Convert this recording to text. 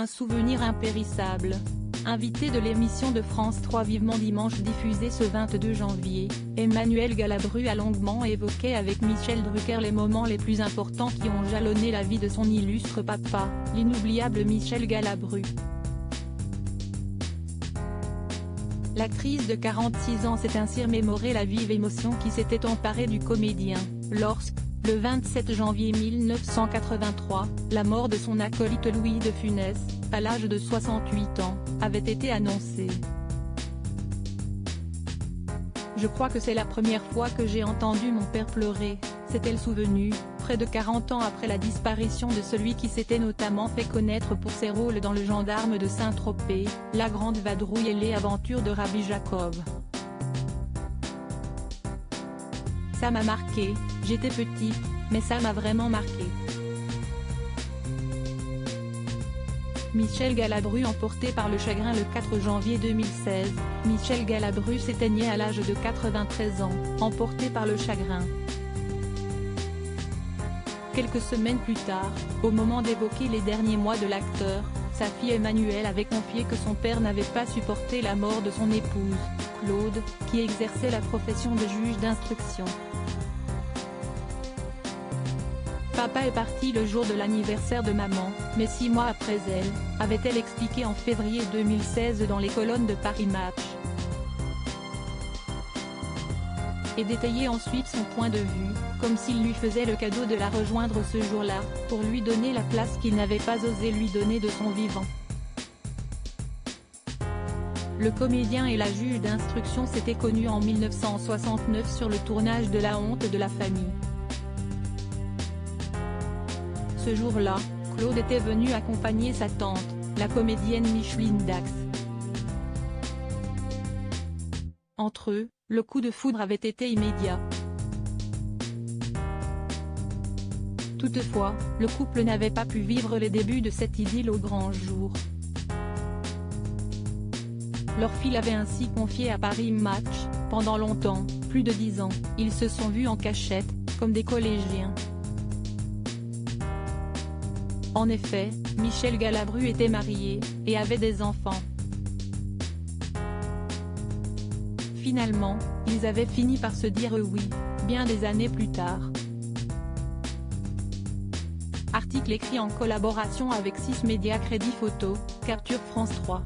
un souvenir impérissable. Invité de l'émission de France 3 Vivement Dimanche diffusée ce 22 janvier, Emmanuel Galabru a longuement évoqué avec Michel Drucker les moments les plus importants qui ont jalonné la vie de son illustre papa, l'inoubliable Michel Galabru. L'actrice de 46 ans s'est ainsi remémoré la vive émotion qui s'était emparée du comédien, lorsque, le 27 janvier 1983, la mort de son acolyte Louis de Funès, à l'âge de 68 ans, avait été annoncée. « Je crois que c'est la première fois que j'ai entendu mon père pleurer », s'est-elle souvenue, près de 40 ans après la disparition de celui qui s'était notamment fait connaître pour ses rôles dans Le Gendarme de Saint-Tropez, La Grande Vadrouille et Les Aventures de Rabbi Jacob. Ça m'a marqué, j'étais petit, mais ça m'a vraiment marqué. Michel Galabru emporté par le chagrin le 4 janvier 2016, Michel Galabru s'éteignait à l'âge de 93 ans, emporté par le chagrin. Quelques semaines plus tard, au moment d'évoquer les derniers mois de l'acteur, sa fille Emmanuelle avait confié que son père n'avait pas supporté la mort de son épouse, Claude, qui exerçait la profession de juge d'instruction. Papa est parti le jour de l'anniversaire de maman, mais 6 mois après elle, avait-elle expliqué en février 2016 dans les colonnes de Paris Match. Et détaillé ensuite son point de vue, comme s'il lui faisait le cadeau de la rejoindre ce jour-là, pour lui donner la place qu'il n'avait pas osé lui donner de son vivant. Le comédien et la juge d'instruction s'étaient connus en 1969 sur le tournage de La Honte de la famille. Ce jour-là, Claude était venu accompagner sa tante, la comédienne Micheline Dax. Entre eux, le coup de foudre avait été immédiat. Toutefois, le couple n'avait pas pu vivre les débuts de cette idylle au grand jour. Leur fille l'avait ainsi confié à Paris Match, pendant longtemps, plus de 10 ans, ils se sont vus en cachette, comme des collégiens. En effet, Michel Galabru était marié, et avait des enfants. Finalement, ils avaient fini par se dire oui, bien des années plus tard. Article écrit en collaboration avec 6 médias Crédit Photo, Capture France 3.